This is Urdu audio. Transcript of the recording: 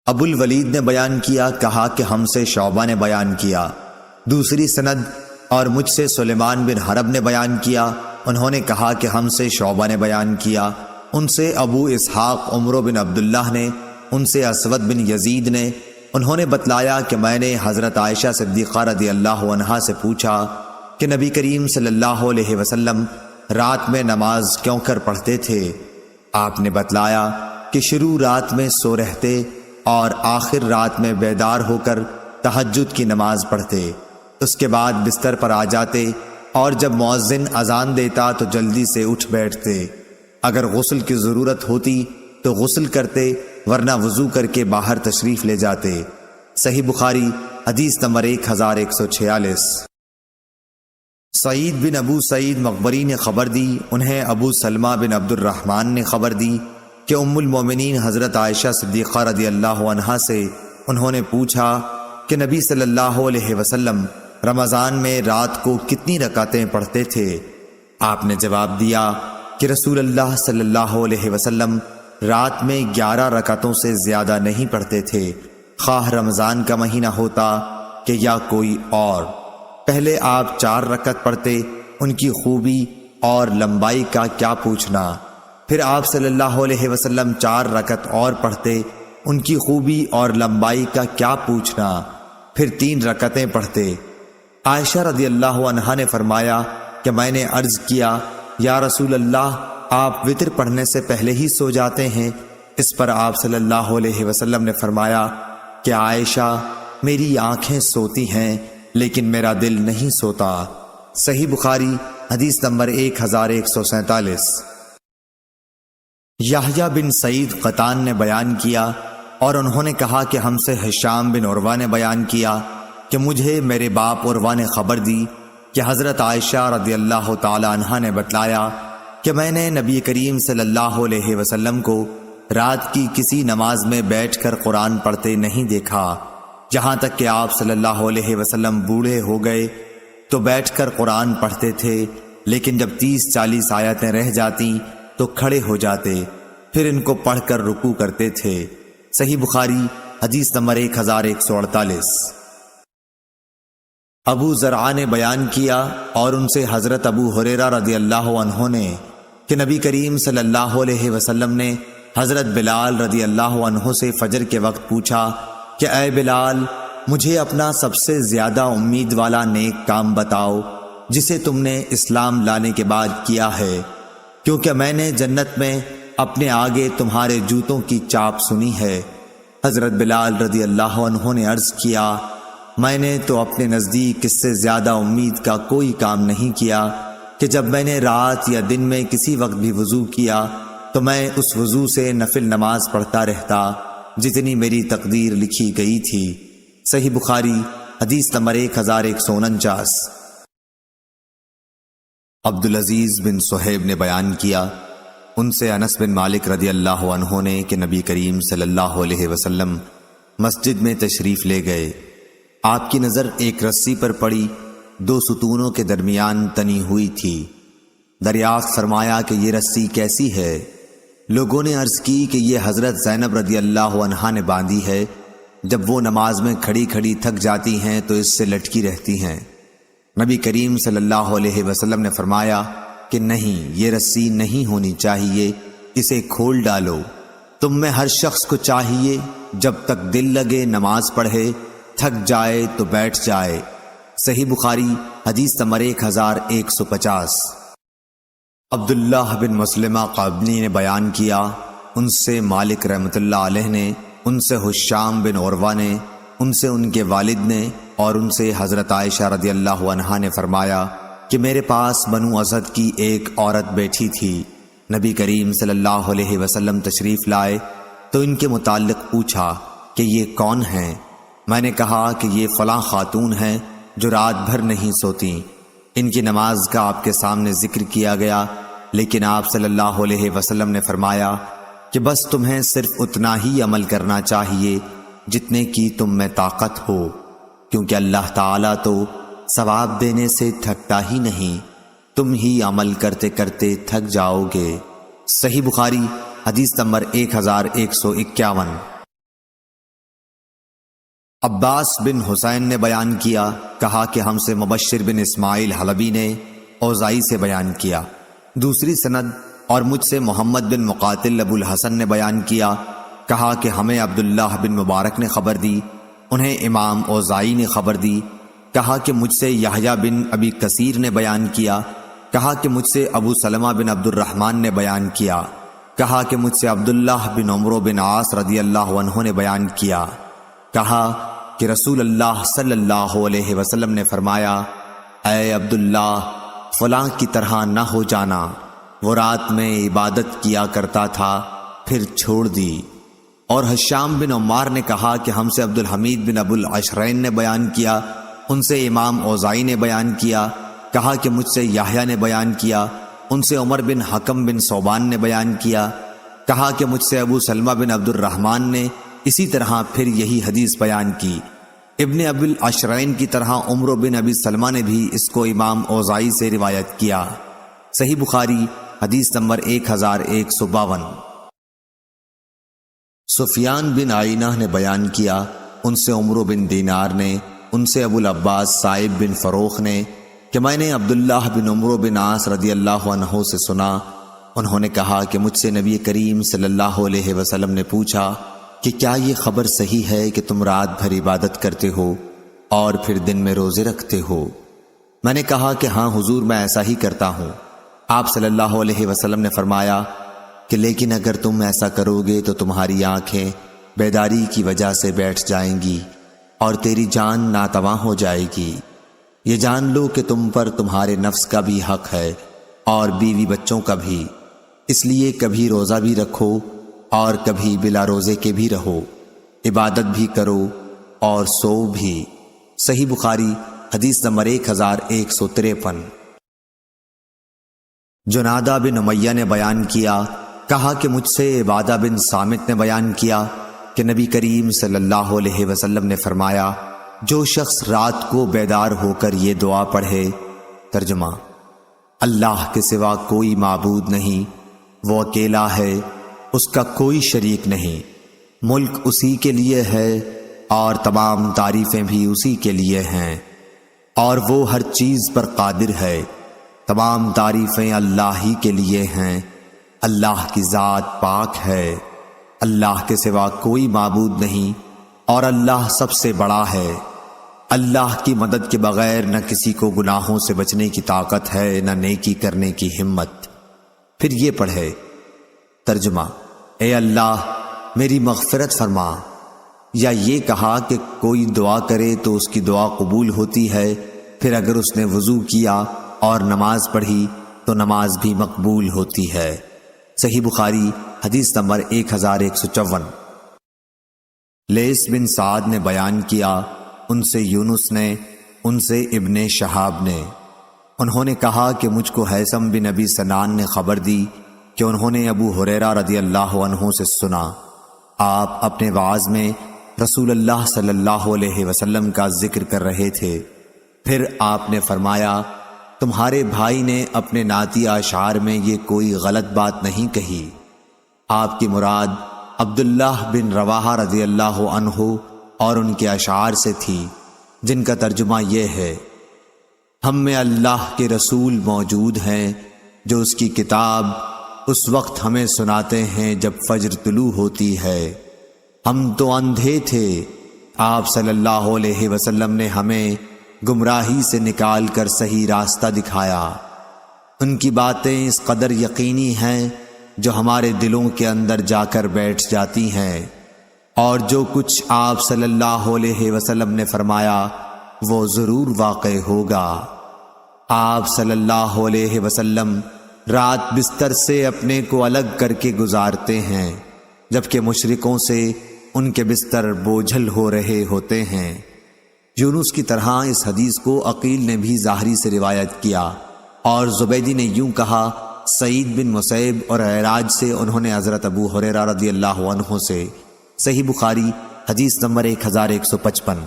ابو الولید نے بیان کیا، کہا کہ ہم سے شعبہ نے بیان کیا۔ دوسری سند اور مجھ سے سلیمان بن حرب نے بیان کیا، انہوں نے کہا کہ ہم سے شعبہ نے بیان کیا، ان سے ابو اسحاق عمرو بن عبداللہ نے، ان سے اسود بن یزید نے، انہوں نے بتلایا کہ میں نے حضرت عائشہ صدیقہ رضی اللہ عنہا سے پوچھا کہ نبی کریم صلی اللہ علیہ وسلم رات میں نماز کیوں کر پڑھتے تھے؟ آپ نے بتلایا کہ شروع رات میں سو رہتے اور آخر رات میں بیدار ہو کر تہجد کی نماز پڑھتے، اس کے بعد بستر پر آ جاتے اور جب مؤذن اذان دیتا تو جلدی سے اٹھ بیٹھتے، اگر غسل کی ضرورت ہوتی تو غسل کرتے ورنہ وضو کر کے باہر تشریف لے جاتے۔ صحیح بخاری حدیث نمبر 1146۔ سعید بن ابو سعید مقبری نے خبر دی، انہیں ابو سلمہ بن عبد الرحمن نے خبر دی کہ ام المومنین حضرت عائشہ صدیقہ رضی اللہ عنہا سے انہوں نے پوچھا کہ نبی صلی اللہ علیہ وسلم رمضان میں رات کو کتنی رکعتیں پڑھتے تھے؟ آپ نے جواب دیا کہ رسول اللہ صلی اللہ علیہ وسلم رات میں 11 رکعتوں سے زیادہ نہیں پڑھتے تھے، خواہ رمضان کا مہینہ ہوتا کہ یا کوئی اور۔ پہلے آپ 4 رکعت پڑھتے، ان کی خوبی اور لمبائی کا کیا پوچھنا، پھر آپ صلی اللہ علیہ وسلم 4 رکعت اور پڑھتے، ان کی خوبی اور لمبائی کا کیا پوچھنا، پھر 3 رکعتیں پڑھتے۔ عائشہ رضی اللہ عنہا نے فرمایا کہ میں نے عرض کیا یا رسول اللہ، آپ وتر پڑھنے سے پہلے ہی سو جاتے ہیں؟ اس پر آپ صلی اللہ علیہ وسلم نے فرمایا کہ عائشہ، میری آنکھیں سوتی ہیں لیکن میرا دل نہیں سوتا۔ صحیح بخاری حدیث نمبر 1147۔ یحییٰ بن سعید قطان نے بیان کیا اور انہوں نے کہا کہ ہم سے ہشام بن عروہ نے بیان کیا کہ مجھے میرے باپ عروہ نے خبر دی کہ حضرت عائشہ رضی اللہ تعالی عنہا نے بتلایا کہ میں نے نبی کریم صلی اللہ علیہ وسلم کو رات کی کسی نماز میں بیٹھ کر قرآن پڑھتے نہیں دیکھا، جہاں تک کہ آپ صلی اللہ علیہ وسلم بوڑھے ہو گئے تو بیٹھ کر قرآن پڑھتے تھے، لیکن جب 30-40 آیتیں رہ جاتی تو کھڑے ہو جاتے، پھر ان کو پڑھ کر رکوع کرتے تھے۔ صحیح بخاری حدیث نمبر 1148۔ ابو زرعہ نے بیان کیا اور ان سے حضرت ابو ہریرہ رضی اللہ عنہ نے کہ نبی کریم صلی اللہ علیہ وسلم نے حضرت بلال رضی اللہ عنہ سے فجر کے وقت پوچھا کہ اے بلال، مجھے اپنا سب سے زیادہ امید والا نیک کام بتاؤ جسے تم نے اسلام لانے کے بعد کیا ہے، کیونکہ میں نے جنت میں اپنے آگے تمہارے جوتوں کی چاپ سنی ہے۔ حضرت بلال رضی اللہ عنہ نے عرض کیا، میں نے تو اپنے نزدیک اس سے زیادہ امید کا کوئی کام نہیں کیا کہ جب میں نے رات یا دن میں کسی وقت بھی وضو کیا تو میں اس وضو سے نفل نماز پڑھتا رہتا جتنی میری تقدیر لکھی گئی تھی۔ صحیح بخاری حدیث نمبر 1149۔ عبدالعزیز بن صہیب نے بیان کیا، ان سے انس بن مالک رضی اللہ عنہ نے کہ نبی کریم صلی اللہ علیہ وسلم مسجد میں تشریف لے گئے، آپ کی نظر ایک رسی پر پڑی، 2 ستونوں کے درمیان تنی ہوئی تھی۔ دریافت فرمایا کہ یہ رسی کیسی ہے؟ لوگوں نے عرض کی کہ یہ حضرت زینب رضی اللہ عنہا نے باندھی ہے، جب وہ نماز میں کھڑی کھڑی تھک جاتی ہیں تو اس سے لٹکی رہتی ہیں۔ نبی کریم صلی اللہ علیہ وسلم نے فرمایا کہ نہیں، یہ رسی نہیں ہونی چاہیے، اسے کھول ڈالو۔ تم میں ہر شخص کو چاہیے جب تک دل لگے نماز پڑھے، تھک جائے تو بیٹھ جائے۔ صحیح بخاری حدیث نمبر 1150۔ عبداللہ بن مسلمہ قابنی نے بیان کیا، ان سے مالک رحمۃ اللہ علیہ نے، ان سے ہشام بن عروہ نے، ان سے ان کے والد نے اور ان سے حضرت عائشہ رضی اللہ عنہا نے فرمایا کہ میرے پاس بنو اسد کی ایک عورت بیٹھی تھی۔ نبی کریم صلی اللہ علیہ وسلم تشریف لائے تو ان کے متعلق پوچھا کہ یہ کون ہیں؟ میں نے کہا کہ یہ فلاں خاتون ہیں جو رات بھر نہیں سوتی۔ ان کی نماز کا آپ کے سامنے ذکر کیا گیا، لیکن آپ صلی اللہ علیہ وسلم نے فرمایا کہ بس تمہیں صرف اتنا ہی عمل کرنا چاہیے جتنے کی تم میں طاقت ہو، کیونکہ اللہ تعالیٰ تو ثواب دینے سے تھکتا ہی نہیں، تم ہی عمل کرتے کرتے تھک جاؤ گے۔ صحیح بخاری حدیث نمبر 1151۔ عباس بن حسین نے بیان کیا، کہا کہ ہم سے مبشر بن اسماعیل حلبی نے اوزائی سے بیان کیا۔ دوسری سند اور مجھ سے محمد بن مقاتل ابو الحسن نے بیان کیا، کہا کہ ہمیں عبداللہ بن مبارک نے خبر دی، انہیں امام اوزائی نے خبر دی۔ کہا کہ مجھ سے یحییٰ بن ابی کثیر نے بیان کیا، کہا کہ مجھ سے ابو سلمہ بن عبد الرحمن نے بیان کیا، کہا کہ مجھ سے عبداللہ بن عمرو بن عاص رضی اللہ عنہ نے بیان کیا، کہا کہ رسول اللہ صلی اللہ علیہ وسلم نے فرمایا، اے عبداللہ، فلاں کی طرح نہ ہو جانا، وہ رات میں عبادت کیا کرتا تھا پھر چھوڑ دی۔ اور حشام بن عمار نے کہا کہ ہم سے عبد الحمید بن ابو العشرین نے بیان کیا، ان سے امام اوزائی نے بیان کیا، کہا کہ مجھ سے یحییٰ نے بیان کیا، ان سے عمر بن حکم بن صوبان نے بیان کیا، کہا کہ مجھ سے ابو سلمہ بن عبد الرحمن نے اسی طرح پھر یہی حدیث بیان کی۔ ابن ابی العشرین کی طرح عمرو بن ابی سلمہ نے بھی اس کو امام اوزائی سے روایت کیا۔ صحیح بخاری حدیث نمبر 1152۔ سفیان بن عینہ نے بیان کیا، ان سے عمرو بن دینار نے، ان سے ابو العباس صائب بن فروخ نے کہ میں نے عبداللہ بن عمرو بن عاص رضی اللہ عنہ سے سنا، انہوں نے کہا کہ مجھ سے نبی کریم صلی اللہ علیہ وسلم نے پوچھا کہ کیا یہ خبر صحیح ہے کہ تم رات بھر عبادت کرتے ہو اور پھر دن میں روزے رکھتے ہو؟ میں نے کہا کہ ہاں حضور، میں ایسا ہی کرتا ہوں۔ آپ صلی اللہ علیہ وسلم نے فرمایا کہ لیکن اگر تم ایسا کرو گے تو تمہاری آنکھیں بیداری کی وجہ سے بیٹھ جائیں گی اور تیری جان ناتواں ہو جائے گی۔ یہ جان لو کہ تم پر تمہارے نفس کا بھی حق ہے اور بیوی بچوں کا بھی، اس لیے کبھی روزہ بھی رکھو اور کبھی بلا روزے کے بھی رہو، عبادت بھی کرو اور سو بھی۔ صحیح بخاری حدیث نمبر 1153۔ جنادہ بن امیہ نے بیان کیا، کہا کہ مجھ سے عبادہ بن صامت نے بیان کیا کہ نبی کریم صلی اللہ علیہ وسلم نے فرمایا، جو شخص رات کو بیدار ہو کر یہ دعا پڑھے، ترجمہ: اللہ کے سوا کوئی معبود نہیں، وہ اکیلا ہے، اس کا کوئی شریک نہیں، ملک اسی کے لیے ہے اور تمام تعریفیں بھی اسی کے لیے ہیں، اور وہ ہر چیز پر قادر ہے، تمام تعریفیں اللہ ہی کے لیے ہیں، اللہ کی ذات پاک ہے، اللہ کے سوا کوئی معبود نہیں اور اللہ سب سے بڑا ہے۔ اللہ کی مدد کے بغیر نہ کسی کو گناہوں سے بچنے کی طاقت ہے، نہ نیکی کرنے کی ہمت۔ پھر یہ پڑھے، ترجمہ: اے اللہ میری مغفرت فرما، یا یہ کہا کہ کوئی دعا کرے تو اس کی دعا قبول ہوتی ہے، پھر اگر اس نے وضو کیا اور نماز پڑھی تو نماز بھی مقبول ہوتی ہے۔ صحیح بخاری حدیث نمبر 1154۔ لیث بن سعد نے بیان کیا، ان سے یونس نے، ان سے ابن شہاب نے، انہوں نے کہا کہ مجھ کو ہیثم بن ابی سنان نے خبر دی کہ انہوں نے ابو ہریرہ رضی اللہ عنہ سے سنا، آپ اپنے وعظ میں رسول اللہ صلی اللہ علیہ وسلم کا ذکر کر رہے تھے، پھر آپ نے فرمایا، تمہارے بھائی نے اپنے نعتی اشعار میں یہ کوئی غلط بات نہیں کہی۔ آپ کی مراد عبداللہ بن رواحہ رضی اللہ عنہ اور ان کے اشعار سے تھی، جن کا ترجمہ یہ ہے، ہم میں اللہ کے رسول موجود ہیں جو اس کی کتاب اس وقت ہمیں سناتے ہیں جب فجر طلوع ہوتی ہے، ہم تو اندھے تھے، آپ صلی اللہ علیہ وسلم نے ہمیں گمراہی سے نکال کر صحیح راستہ دکھایا، ان کی باتیں اس قدر یقینی ہیں جو ہمارے دلوں کے اندر جا کر بیٹھ جاتی ہیں، اور جو کچھ آپ صلی اللہ علیہ وسلم نے فرمایا وہ ضرور واقع ہوگا۔ آپ صلی اللہ علیہ وسلم رات بستر سے اپنے کو الگ کر کے گزارتے ہیں، جبکہ مشرکوں سے ان کے بستر بوجھل ہو رہے ہوتے ہیں۔ یونس کی طرح اس حدیث کو عقیل نے بھی ظاہری سے روایت کیا، اور زبیدی نے یوں کہا، سعید بن مسیب اور عراج سے انہوں نے حضرت ابو ہریرہ رضی اللہ عنہ سے۔ صحیح بخاری حدیث نمبر 1155۔